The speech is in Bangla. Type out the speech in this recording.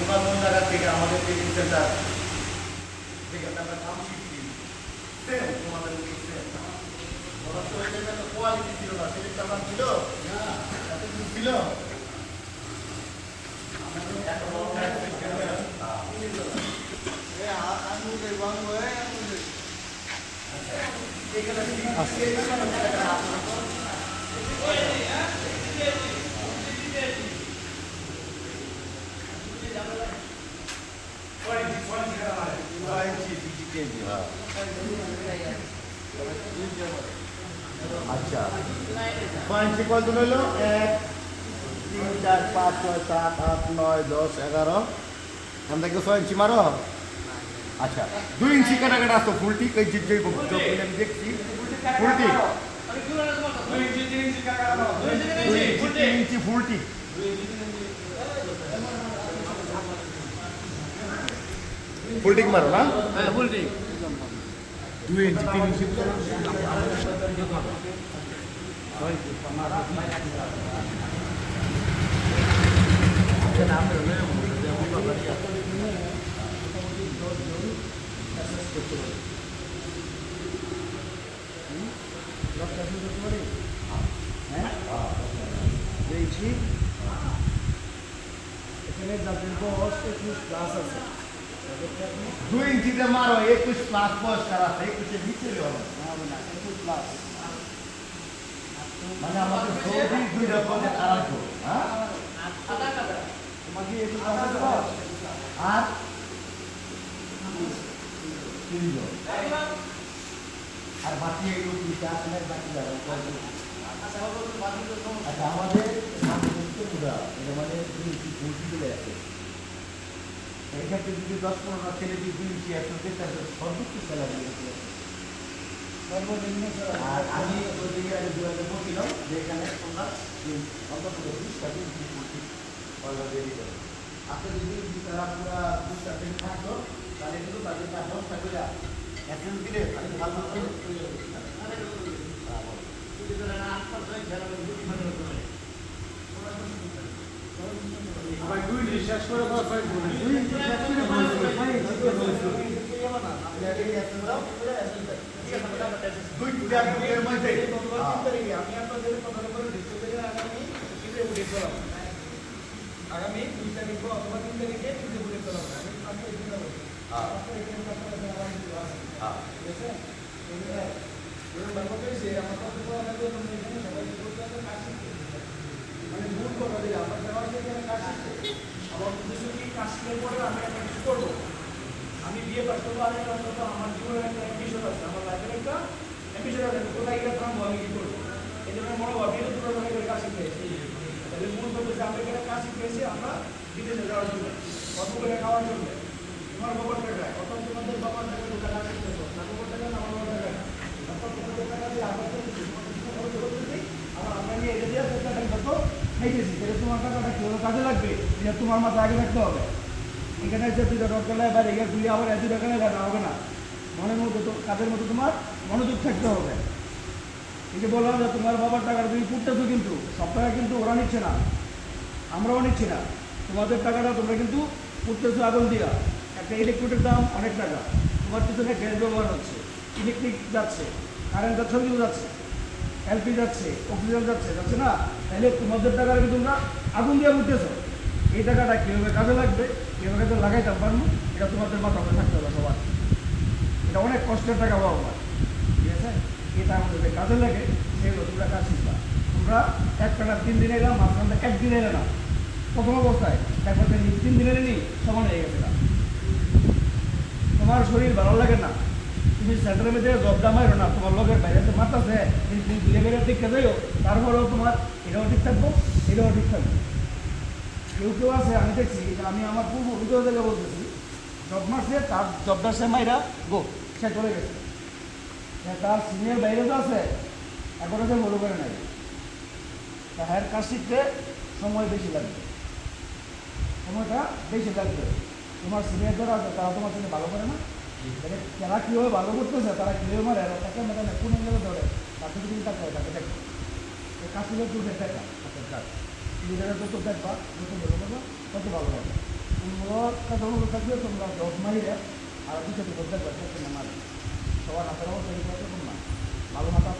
তোমরা কোন জায়গা থেকে আমাদের ট্রেনিং সেন্টার থেকে আমরা কাম শিখছি সেম তোমাদের সেম কোয়ালিটি ছিল না সেটা কেমন ছিল এত কিছু ছিল আচ্ছা পয়েন্ট কত হইল 1 3 4 5 6 7 8 9 10 11 আমরা কি 6 ইঞ্চি মারো আচ্ছা 2 ইঞ্চি কাটা কাটা আসতো ফুলটি কই যে আমি দেখছি ফুলটি 2 ইঞ্চি 3 ইঞ্চি কাটা কাটা 2 ইঞ্চি ফুলটি ফুলটি মারো না হ্যাঁ ফুলটি 2 ইঞ্চি 3 ইঞ্চি এখানে দাঁতের বয়স 21 প্লাস আছে 2 ইঞ্চিতে মারো 21 প্লাস বয়স কার আছে 21 এর নিচে হবে না 21 প্লাস মানে আমাদের সৌদি দুই রকমের আড়াই হ্যাঁ তোমার কি 21 প্লাস আছে আর তিনজন আর বাকি এগুলো কি আসলে বাকি যাবে আচ্ছা আমাদের এটা মানে 2 ইঞ্চি ফুলটি চলে আছে এক্ষেত্রে যদি 10-15 ছেলে যদি 2 ইঞ্চি একসাথে তাহলে সর্বোচ্চ স্যালারি সর্বনিম্ন আর আমি ওই দিকে দুয়ারে বলছিলাম যে এখানে তোমরা অন্তত 20টা ইঞ্চি ফুলটি অলরেডি দেবে আপনি যদি তারা পুরো 20টা দিন থাকতো তাহলে কিন্তু তাদের 10টা করে এখন দিলে আমি ভালো ভাই দুই রিসার্চ করে দাও ভাই দুই রিসার্চ করে ভাই দুই টুকের মধ্যে আমি আপনাদের কথা বলে দিচ্ছি যে আগামী 2 তারিখ অথবা 3 তারিখে কিন্তু বলে চলাম আমি আপনাকে এটা বলবো আপনারা এখানে আপনারা ঠিক আছে এর ব্যাপারে যে আমার কথা বলার জন্য এখানে সবাই বলতে হবে কাজ শিখতে মানে ভুল কথা যে আমার দেওয়ার যে এখানে কাজ শিখতে আমার উদ্দেশ্য কি কাজ শিখে পরে আমি একটা কিছু করবো আমি বিয়ে পাস করবো আর একটা অন্তত আমার জীবনের একটা অ্যাম্বিশন আছে আমার লাইফের একটা অ্যাম্বিশন আছে কোথায় গিয়ে থামবো আমি কি করবো এই জন্য মনোভাব এটা দুটো ধরনের কাজ শিখতে তাহলে মূল করতে যে আমরা এখানে কাজ শিখতেছি আমরা বিদেশে যাওয়ার জন্য কত করে খাওয়ার জন্য তোমার বাবার টাকায় কত তোমাদের বাবার টাকা তো টাকা শিখতেছো না বাবার টাকা না আমার বাবার টাকা তারপর তোমাদের টাকা দিয়ে আবার আবার আমরা নিয়ে এটা দিয়ে টাকা কত খাইতেছি তাহলে তোমার টাকাটা কীভাবে কাজে লাগবে এটা তোমার মাথা আগে রাখতে হবে এখানে যে 2টা ডট করলে বাইরে গিয়ে তুই আবার 2 টাকা না হবে না মনের মধ্যে তো কাজের মধ্যে তোমার মনোযোগ থাকতে হবে এই যে বললাম যে তোমার বাবার টাকাটা তুমি পুড়তেছো কিন্তু সব টাকা কিন্তু ওরা নিচ্ছে না আমরাও নিচ্ছি না তোমাদের টাকাটা তোমরা কিন্তু পুড়তেছো আগুন দিয়া একটা ইলেকট্রিকের দাম অনেক টাকা তোমার পিছনে গ্যাস ব্যবহার হচ্ছে ইলেকট্রিক যাচ্ছে কারেন্ট যাচ্ছে কিন্তু যাচ্ছে এলপি যাচ্ছে অক্সিজেন যাচ্ছে না তাহলে তোমাদের টাকাটা কিন্তু তোমরা আগুন দিয়ে উঠতেছো এই টাকাটা কীভাবে কাজে লাগবে কীভাবে কাজে লাগাইতে পারবো এটা তোমাদের মাথায় থাকতে হবে সবার এটা অনেক কষ্টের টাকা বাবা ঠিক আছে এটা আমাদের কাজে লাগে সেগুলো তোমরা কাজ শিখবা তোমরা একটা 3 দিন এলাম মাঝখানটা 1 দিন এলে না প্রথম অবস্থায় তারপর 3 দিন এলে নি সমান হয়ে গেছে না তোমার শরীর ভালো লাগে না তুমি সেন্টারের মধ্যে জবটা মারো না তোমার লোকের বাইরে তো মারতেছে তুমি ঘুরে বেড়ে ঠিক যাইও তারপরেও তোমার এটাও ঠিক থাকবো এটাও ঠিক থাকবে কেউ আছে আমি দেখছি আমি আমার পূর্ব অভিজ্ঞতা থেকে বলতেছি জব মারছে তার জবটা সে মাইরা গো সে চলে গেছে তার সিনিয়র বাইরে তো আছে এখনও সে বড় করে নাই তার কাজ শিখতে সময় বেশি লাগবে সময়টা বেশি লাগবে তোমার সিনিয়র যারা আছে তারা তোমার সঙ্গে ভালো করে না যারা কীভাবে ভালো করতেছে তারা কীভাবে মারে তাকে মানে কোন অ্যাঙ্গেলে ধরে তাকে যদি তাকে তাকে দেখো কাজ শিখে তুলবে দেখা কাজ নিজেরা যত দেখবা যত ভালো করবা তত ভালো হবে কাছে অনুরোধ থাকবে তোমরা 10 মাইলে আর 2 বিপদ থাকবে মারে সবার হাতের অবস্থা